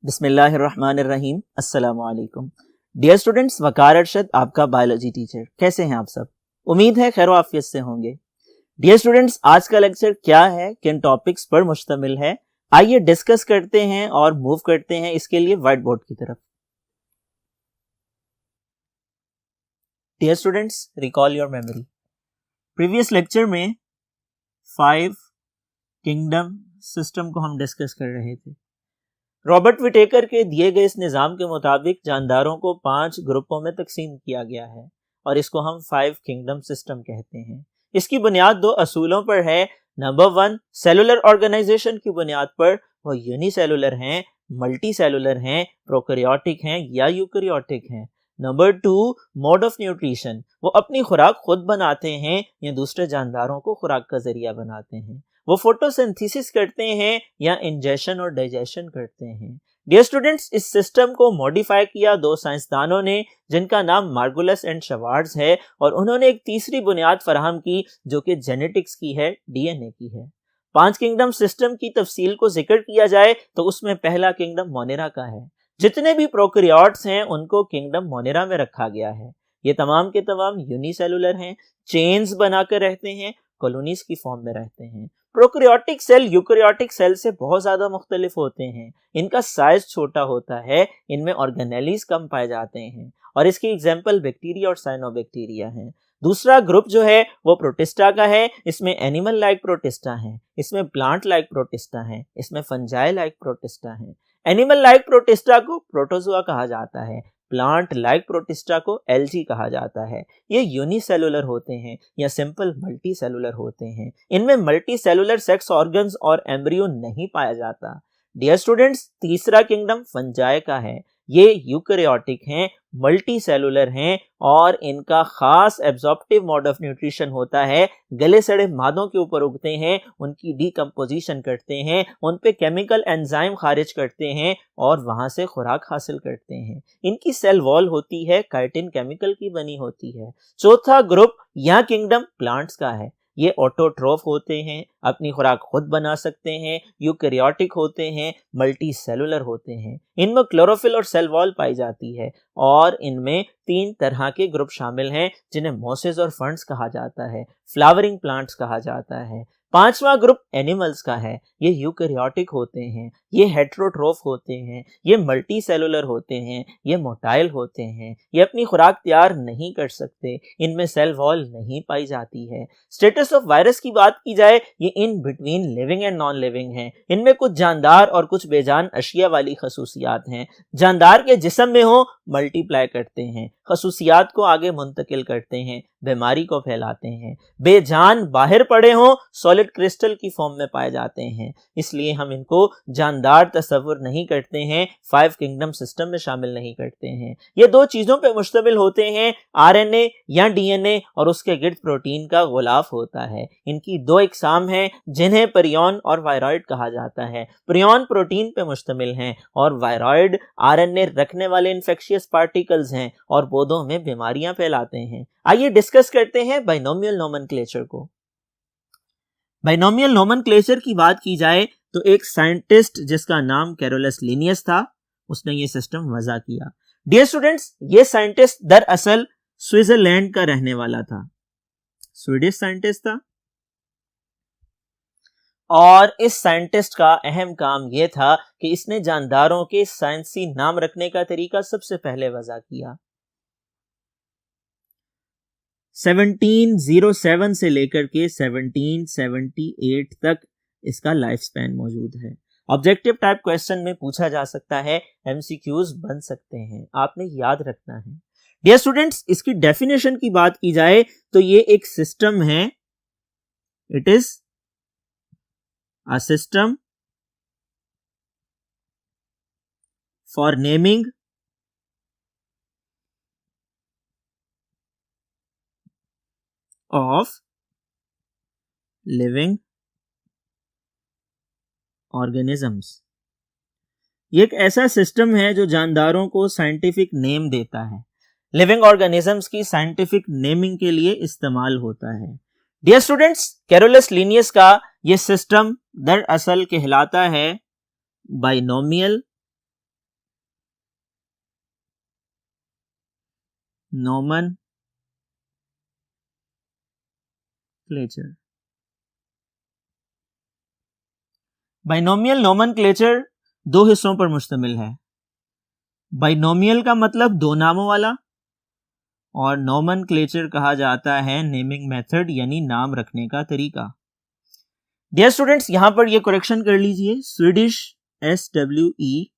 बिस्मिल्लाहिर्रहमानिर्रहीम, अस्सलामु अलैकुम। डियर स्टूडेंट्स, वकार अरशद आपका बायोलॉजी टीचर। कैसे हैं आप सब? उम्मीद है खैर आफियत से होंगे। डियर स्टूडेंट्स, आज का लेक्चर क्या है, किन टॉपिक्स पर मुश्तमिल है, आइए डिस्कस करते हैं और मूव करते हैं इसके लिए व्हाइट बोर्ड की तरफ। Dear students, recall your memory. Previous lecture में 5 किंगडम सिस्टम को हम डिस्कस कर रहे थे। रॉबर्ट विटेकर के दिए गए इस निज़ाम के मुताबिक जानदारों को 5 ग्रुपों में तकसीम किया गया है और इसको हम 5 किंगडम सिस्टम कहते हैं। इसकी बुनियाद 2 असूलों पर है। नंबर 1, सेलुलर ऑर्गेनाइजेशन की बुनियाद पर वो यूनिसेलुलर हैं, मल्टी सेलुलर हैं, प्रोकैरियोटिक हैं या यूकैरियोटिक हैं। नंबर 2, मोड ऑफ न्यूट्रिशन, वो अपनी खुराक खुद बनाते हैं या दूसरे जानदारों को खुराक का जरिया बनाते हैं। वो फोटोसिंथेसिस करते हैं या इंजेशन और डाइजेशन करते हैं। डियर स्टूडेंट्स, इस सिस्टम को मॉडिफाई किया 2 साइंसदानों ने जिनका नाम मार्गुलस एंड शवार्ट्ज है, और उन्होंने एक तीसरी बुनियाद फराहम की जो कि जेनेटिक्स की है, डीएनए की है। 5 किंगडम सिस्टम की तफसील को जिक्र किया जाए तो उसमें पहला किंगडम मोनेरा का है। जितने भी प्रोकैरियोट्स हैं उनको किंगडम मोनेरा में रखा गया है। ये तमाम के तमाम यूनिसेलुलर हैं, चेन्स बनाकर रहते हैं, कॉलोनीज की फॉर्म में रहते हैं। प्रोकैरियोटिक सेल यूकैरियोटिक सेल से बहुत ज्यादा मुख्तलिफ होते हैं। इनका साइज छोटा होता है, इनमें ऑर्गेनेलीज कम पाए जाते हैं और इसकी एग्जांपल बैक्टीरिया और साइनोबैक्टीरिया हैं। दूसरा ग्रुप जो है वो प्रोटिस्टा का है। इसमें एनिमल लाइक प्रोटिस्टा हैं, इसमें प्लांट लाइक प्रोटिस्टा हैं, इसमें फंजाई लाइक प्रोटिस्टा हैं। एनिमल लाइक प्रोटिस्टा को प्रोटोजोआ कहा जाता है, प्लांट लाइक प्रोटिस्टा को एल्गी कहा जाता है। ये यूनिसेलुलर होते हैं या सिंपल मल्टी सेलुलर होते हैं। इनमें मल्टी सेलुलर सेक्स ऑर्गन्स और एम्ब्रियो नहीं पाया जाता। डियर स्टूडेंट्स, तीसरा किंगडम फंजाई का है। ये यूकैरियोटिक हैं, मल्टी सेलुलर हैं और इनका खास एब्जॉर्प्टिव मोड ऑफ न्यूट्रिशन होता है। गले सड़े मादों के ऊपर उगते हैं, उनकी डीकंपोजिशन करते हैं, उन पे केमिकल एंजाइम खारिज करते हैं और वहां से खुराक हासिल करते हैं। इनकी सेल वॉल होती है, काइटिन केमिकल की बनी होती है। चौथा ग्रुप या किंगडम प्लांट्स का है। ये ऑटोट्रोफ होते हैं, अपनी खुराक खुद बना सकते हैं, यूकैरियोटिक होते हैं, मल्टी सेलुलर होते हैं। इनमें क्लोरोफिल और सेल वॉल पाई जाती है और इनमें 3 तरह के ग्रुप शामिल हैं जिन्हें मोसेस और फंड्स कहा जाता है, फ्लावरिंग प्लांट्स कहा जाता है। 5वां ग्रुप एनिमल्स का है। ये यूकैरियोटिक होते हैं, ये हेटेरोट्रोफ होते हैं, ये मल्टी सेलुलर होते हैं, ये मोटाइल होते हैं, ये अपनी खुराक तैयार नहीं कर सकते, इनमें सेल वॉल नहीं पाई जाती है। स्टेटस ऑफ वायरस की बात की जाए, ये in between living and non living हैं। इनमें कुछ जानदार और कुछ बेजान अशिया वाली खसूसियात हैं। जानदार के जिस्म में हो मल्टीप्लाई करते हैं, खसूसियात को आगे मुंतकिल करते हैं, बीमारी को फैलाते हैं। बेजान बाहर पड़े हों सॉलिड क्रिस्टल की फॉर्म में पाए जाते हैं, इसलिए हम इनको जानदार तस्वुर नहीं करते हैं, 5 किंगडम सिस्टम में शामिल नहीं करते हैं। ये 2 चीजों पे मुश्तमिल होते हैं, आरएनए या डीएनए और उसके गिर्द प्रोटीन का गुलाफ होता है। इनकी 2 इकसाम हैं जिन्हें प्रियॉन और वायरॉइड कहा जाता है। प्रियॉन प्रोटीन पे मुश्तमिल हैं और वायरॉइड आरएनए रखने वाले इन्फेक्शियस पार्टिकल्स हैं और पौधों में बीमारियां फैलाते हैं। आइए डिस्कस करते हैं बाइनोमियल नोमेनक्लेचर को। बाइनोमियल नोमेनक्लेचर की बात की जाए तो एक साइंटिस्ट जिसका नाम कैरोलस लिनियस था, उसने ये सिस्टम वज़ा किया। डियर स्टूडेंट्स, ये साइंटिस्ट दरअसल स्विट्जरलैंड का रहने वाला था, स्वीडिश साइंटिस्ट था और इस साइंटिस्ट का अहम काम यह था कि इसने जानदारों के साइंसी नाम रखने का तरीका सबसे पहले वज़ा किया। 1707 से लेकर के 1778 तक इसका लाइफ स्पैन मौजूद है। ऑब्जेक्टिव टाइप क्वेश्चन में पूछा जा सकता है, एमसीक्यूज बन सकते हैं, आपने याद रखना है। डियर स्टूडेंट्स, इसकी डेफिनेशन की बात की जाए तो ये एक सिस्टम है। It is a system for naming of living organisms। ये एक ऐसा सिस्टम है जो जानदारों को साइंटिफिक नेम देता है, लिविंग ऑर्गेनिजम्स की साइंटिफिक नेमिंग के लिए इस्तेमाल होता है। डियर स्टूडेंट्स, कैरोलस लिनियस का ये सिस्टम दरअसल कहलाता है बाइनोमियल नोमेनक्लेचर। बाइनोमियल नोमेनक्लेचर दो हिस्सों पर मुश्तमिल है। बाइनोमियल का मतलब दो नामों वाला, और नोमेनक्लेचर कहा जाता है नेमिंग मेथड यानी नाम रखने का तरीका। डियर स्टूडेंट्स, यहां पर ये करेक्शन कर लीजिए, Swedish SWEDISH,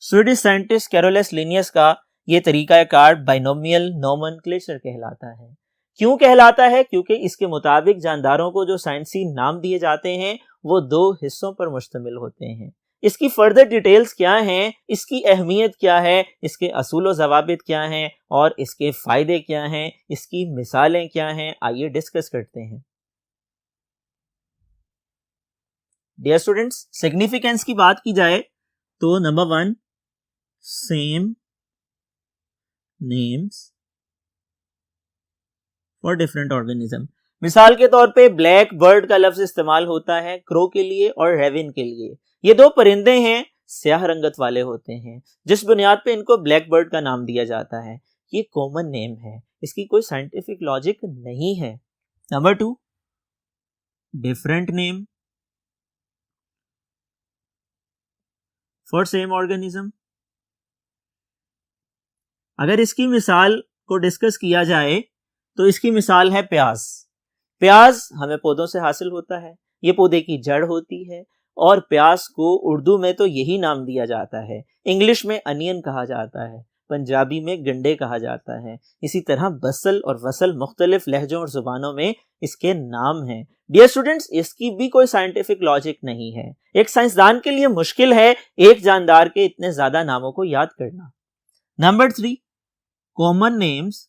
Swedish scientist Carolus Linnaeus का ये तरीका कार बाइनोमियल नोमेनक्लेचर कहलाता है। क्यों कहलाता है? क्योंकि इसके मुताबिक जानदारों को जो साइंसी नाम दिए जाते हैं वो दो हिस्सों पर मुश्तमिल होते हैं। इसकी फर्दर डिटेल्स क्या हैं, इसकी अहमियत क्या है, इसके असूल व ज़वाबित क्या हैं और इसके फायदे क्या हैं, इसकी मिसालें क्या हैं, आइए डिस्कस करते हैं। डियर स्टूडेंट्स, सिग्निफिकेंस की बात की जाए तो number 1, same names for different organism. मिसाल के तौर पे ब्लैक बर्ड का लफ्ज इस्तेमाल होता है क्रो के लिए और रेविन के लिए। ये दो परिंदे हैं, स्याह रंगत वाले होते हैं, जिस बुनियाद पे इनको ब्लैक बर्ड का नाम दिया जाता है। ये कॉमन नेम है, इसकी कोई साइंटिफिक लॉजिक नहीं है। Number 2, different name for same organism. अगर इसकी मिसाल को डिस्कस किया जाए तो इसकी मिसाल है प्याज। प्याज हमें पौधों से हासिल होता है, ये पौधे की जड़ होती है और प्याज को उर्दू में तो यही नाम दिया जाता है, इंग्लिश में अनियन कहा जाता है, पंजाबी में गंडे कहा जाता है। इसी तरह बसल और वसल मुख्तलिफ लहजों और जुबानों में इसके नाम हैं। डियर स्टूडेंट्स, इसकी भी कोई साइंटिफिक लॉजिक नहीं है। एक साइंसदान के लिए मुश्किल है एक जानदार के इतने ज्यादा नामों को याद करना। Number 3, common names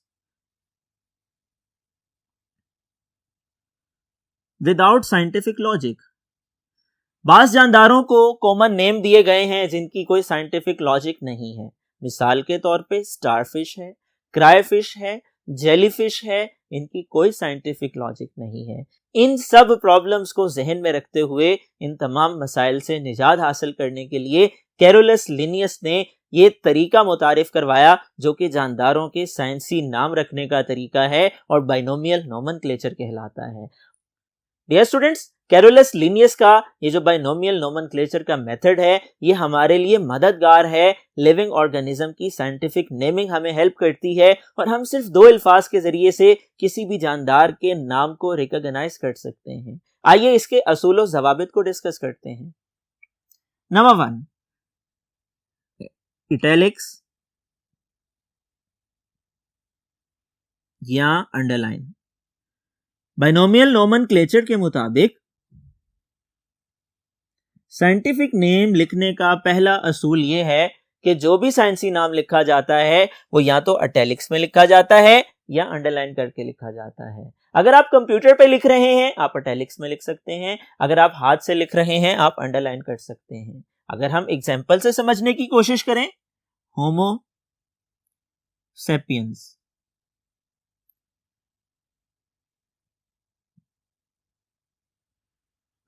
without scientific logic. बास जानदारों को कॉमन नेम दिए गए हैं जिनकी कोई साइंटिफिक लॉजिक नहीं है। मिसाल के तौर पे स्टारफिश है, क्राइफिश है, जेलीफिश है, इनकी कोई साइंटिफिक लॉजिक नहीं है। इन सब प्रॉब्लम्स को जहन में रखते हुए इन तमाम मसाइल से निजात हासिल करने के लिए कैरोलस लिनियस ने ये तरीका मुतारिफ करवाया जो कि जानदारों के साइंसी नाम रखने का तरीका है और बाइनोमियल नोमेनक्लेचर कहलाता है। डियर स्टूडेंट्स, कैरोलस लिनियस का ये जो बाइनोमियल नोमेनक्लेचर का मेथड है ये हमारे लिए मददगार है। लिविंग ऑर्गेनिज्म की साइंटिफिक नेमिंग हमें हेल्प करती है और हम सिर्फ दो अल्फाज के जरिए से किसी भी जानदार के नाम को रिकॉग्नाइज कर सकते हैं। आइए इसके असूल और ज़वाबित को डिस्कस करते हैं। नंबर 1, इटैलिक्स या अंडरलाइन। बाइनोमियल नोमेनक्लेचर के मुताबिक साइंटिफिक नेम लिखने का पहला असूल यह है कि जो भी साइंसी नाम लिखा जाता है वो या तो इटैलिक्स में लिखा जाता है या अंडरलाइन करके लिखा जाता है। अगर आप कंप्यूटर पे लिख रहे हैं आप इटैलिक्स में लिख सकते हैं, अगर आप हाथ से लिख रहे हैं आप अंडरलाइन कर सकते हैं। अगर हम एग्जाम्पल से समझने की कोशिश करें, होमो सेपियंस,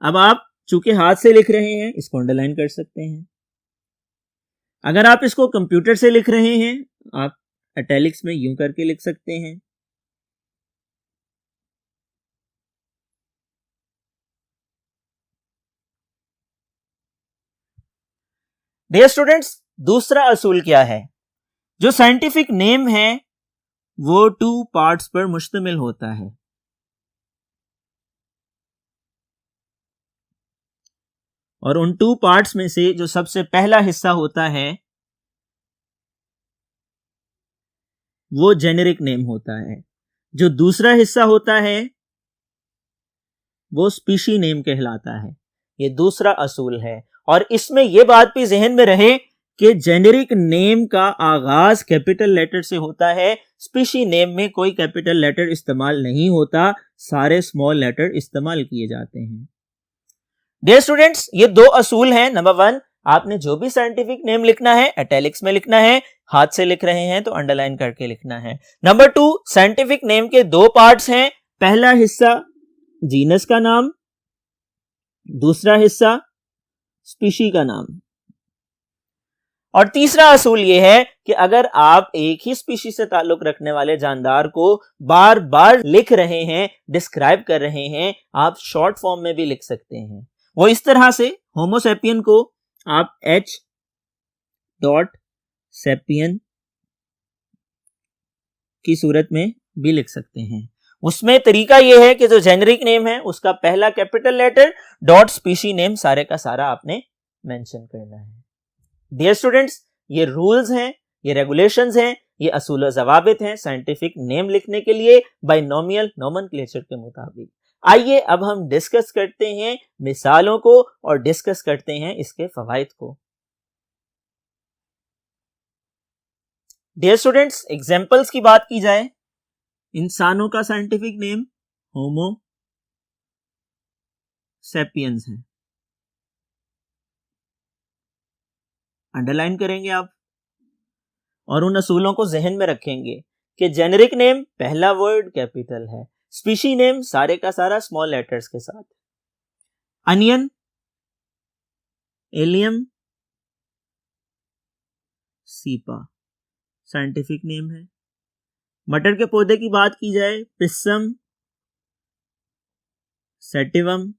अब आप चूंकि हाथ से लिख रहे हैं इसको अंडरलाइन कर सकते हैं। अगर आप इसको कंप्यूटर से लिख रहे हैं आप इटैलिक्स में यूं करके लिख सकते हैं। डियर स्टूडेंट्स, दूसरा असूल क्या है? जो साइंटिफिक नेम है वो 2 पार्ट्स पर मुश्तमिल होता है और उन 2 पार्ट्स में से जो सबसे पहला हिस्सा होता है वो जेनेरिक नेम होता है, जो दूसरा हिस्सा होता है वो स्पीशी नेम कहलाता है। ये दूसरा असूल है और इसमें यह बात भी जहन में रहे कि जेनेरिक नेम का आगाज कैपिटल लेटर से होता है, स्पीशी नेम में कोई कैपिटल लेटर इस्तेमाल नहीं होता, सारे स्मॉल लेटर इस्तेमाल किए जाते हैं। डियर स्टूडेंट्स, ये 2 असूल हैं। नंबर 1, आपने जो भी साइंटिफिक नेम लिखना है इटैलिक्स में लिखना है, हाथ से लिख रहे हैं तो अंडरलाइन करके लिखना है। नंबर 2, साइंटिफिक नेम के 2 पार्ट्स हैं, पहला हिस्सा जीनस का नाम, दूसरा हिस्सा स्पीशी का नाम। और तीसरा असूल ये है कि अगर आप एक ही स्पीशीज से ताल्लुक रखने वाले जानदार को बार बार लिख रहे हैं, डिस्क्राइब कर रहे हैं, आप शॉर्ट फॉर्म में भी लिख सकते हैं। वो इस तरह से होमो सेपियन को आप H.सेपियन की सूरत में भी लिख सकते हैं। उसमें तरीका यह है कि जो जेनेरिक नेम है उसका पहला capital letter dot species name सारे का सारा आपने मेंशन करना है। डियर स्टूडेंट्स, ये रूल्स हैं, ये रेगुलेशंस हैं, ये असूल ज़वाबित हैं साइंटिफिक नेम लिखने के लिए बाइनोमियल नोमेनक्लेचर के मुताबिक। आइए अब हम डिस्कस करते हैं मिसालों को और डिस्कस करते हैं इसके फवाइद को। डियर स्टूडेंट्स, एग्जांपल्स की बात की जाए, इंसानों का साइंटिफिक नेम होमो सेपियंस है। अंडरलाइन करेंगे आप और उन असूलों को जहन में रखेंगे कि जेनेरिक नेम पहला वर्ड कैपिटल है, स्पीशी नेम सारे का सारा स्मॉल लेटर्स के साथ। Onion, allium cepa scientific name है। मटर के पौधे की बात की जाए, पिस्सम सेटिवम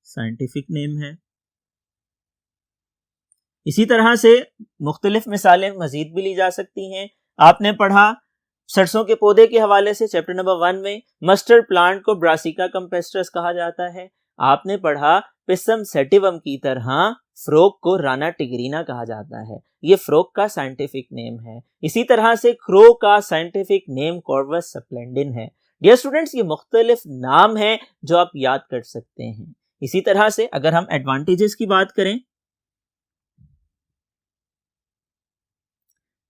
साइंटिफिक नेम है। इसी तरह से मुख्तलिफ मिसालें मजीद भी ली जा सकती हैं। आपने पढ़ा सरसों के पौधे के हवाले से चैप्टर नंबर 1 में मस्टर्ड प्लांट को ब्रासिका कंपेस्ट्रस कहा जाता है। आपने पढ़ा पिस्सम सेटिवम की तरह फ्रोग को राना टिग्रीना कहा जाता है, ये फ्रोग का साइंटिफिक नेम है। इसी तरह से क्रो का साइंटिफिक नेम कॉर्वस स्प्लेंडिन है। डियर स्टूडेंट्स, ये मुख्तलिफ नाम हैं जो आप याद कर सकते हैं। इसी तरह से अगर हम एडवांटेजेस की बात करें,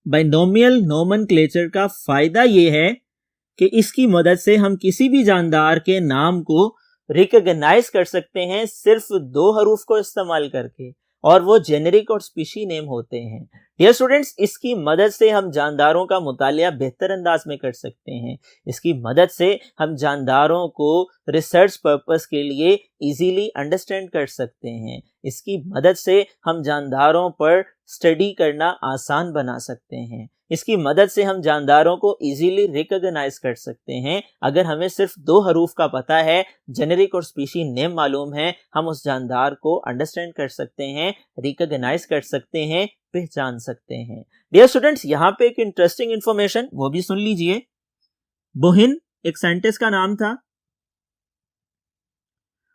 बाइनोमियल नोमेनक्लेचर का फायदा यह है कि इसकी मदद से हम किसी भी जानदार के नाम को रिकॉग्नाइज कर सकते हैं सिर्फ 2 हरूफ को इस्तेमाल करके, और वो जेनेरिक और स्पीशी नेम होते हैं। डियर स्टूडेंट्स, इसकी मदद से हम जानदारों का मुतालिया बेहतर अंदाज में कर सकते हैं। इसकी मदद से हम जानदारों को रिसर्च पर्पस के लिए इजीली अंडरस्टैंड कर सकते हैं। इसकी मदद से हम जानदारों पर स्टडी करना आसान बना सकते हैं। इसकी मदद से हम जानदारों को इजीली रिकॉग्नाइज कर सकते हैं। अगर हमें सिर्फ 2 हरूफ का पता है, जेनेरिक और स्पीशी नेम मालूम है, हम उस जानदार को अंडरस्टैंड कर सकते हैं, रिकॉग्नाइज कर सकते हैं, पहचान सकते हैं। डियर स्टूडेंट्स, यहाँ पे एक इंटरेस्टिंग इंफॉर्मेशन वो भी सुन लीजिए। बोहिन एक साइंटिस्ट का नाम था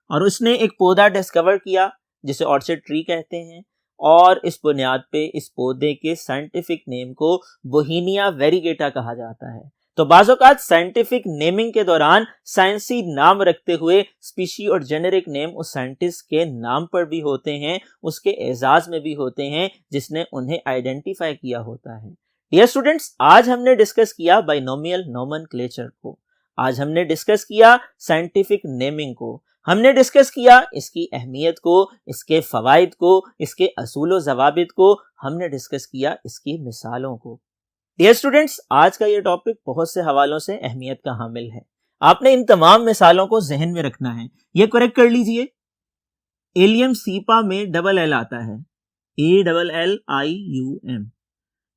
और उसने एक पौधा डिस्कवर किया जिसे ऑर्चिड ट्री कहते हैं, और इस बुनियाद पे इस पौधे के साइंटिफिक नेम को बोहिनिया वेरीगेटा कहा जाता है। तो बाज़ औक़ात साइंटिफिक नेमिंग के दौरान साइंसी नाम रखते हुए स्पीशी और जेनेरिक नेम उस साइंटिस्ट के नाम पर भी होते हैं, उसके एजाज में भी होते हैं जिसने उन्हें आइडेंटिफाई किया होता है। डियर स्टूडेंट्स, आज हमने डिस्कस किया बाइनोमियल नोमेनक्लेचर को, आज हमने डिस्कस किया साइंटिफिक नेमिंग को, हमने डिस्कस किया इसकी अहमियत को, इसके फवाइद को, इसके असूल व ज़वाबित को, हमने डिस्कस किया इसकी मिसालों को। डियर स्टूडेंट्स, आज का ये टॉपिक बहुत से हवालों से अहमियत का हामिल है। आपने इन तमाम मिसालों को जहन में रखना है। ये करेक्ट कर लीजिए, एलियम सीपा में डबल एल आता है, ALLIUM।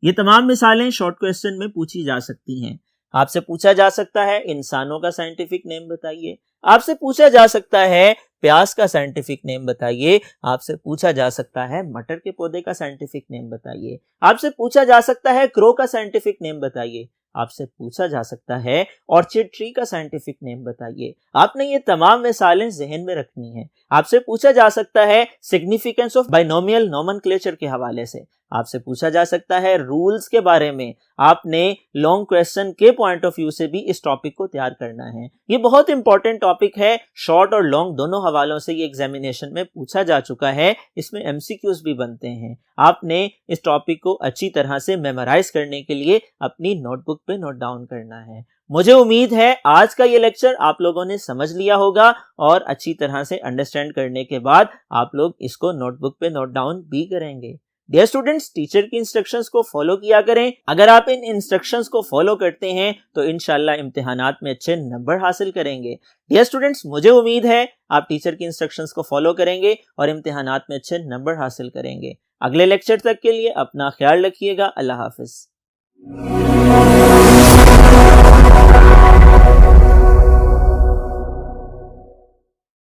ये तमाम मिसालें शॉर्ट क्वेश्चन में पूछी जा सकती हैं। आपसे पूछा जा सकता है इंसानों का साइंटिफिक नेम बताइए, आपसे पूछा जा सकता है प्याज का साइंटिफिक नेम बताइए, आपसे पूछा जा सकता है मटर के पौधे का साइंटिफिक नेम बताइए, आपसे पूछा जा सकता है क्रो का साइंटिफिक नेम बताइए, आपसे पूछा जा सकता है ऑर्चिड ट्री का साइंटिफिक नेम बताइए। आपने ये तमाम मिसालें जहन में रखनी है। आपसे पूछा जा सकता है सिग्निफिकेंस ऑफ बाइनोमियल नोमेनक्लेचर के हवाले से, आपसे पूछा जा सकता है रूल्स के बारे में। आपने लॉन्ग क्वेश्चन के पॉइंट ऑफ व्यू से भी इस टॉपिक को तैयार करना है। ये बहुत इंपॉर्टेंट टॉपिक है, शॉर्ट और लॉन्ग दोनों हवालों से ये एग्जामिनेशन में पूछा जा चुका है, इसमें एमसीक्यूज भी बनते हैं। आपने इस टॉपिक को अच्छी तरह से मेमोराइज करने के लिए अपनी नोटबुक पे नोट डाउन करना है। मुझे उम्मीद है आज का ये लेक्चर आप लोगों ने समझ लिया होगा और अच्छी तरह से अंडरस्टैंड करने के बाद आप लोग इसको नोटबुक पे नोट डाउन भी करेंगे। डियर स्टूडेंट्स, टीचर की इंस्ट्रक्शंस को फॉलो किया करें। अगर आप इन इंस्ट्रक्शंस को फॉलो करते हैं तो इंशाल्लाह इम्तिहानात में अच्छे नंबर हासिल करेंगे। डियर स्टूडेंट्स, मुझे उम्मीद है आप टीचर की इंस्ट्रक्शंस को फॉलो करेंगे और इम्तिहानात में अच्छे नंबर हासिल करेंगे। अगले लेक्चर तक के लिए अपना ख्याल रखिएगा। अल्लाह हाफिज।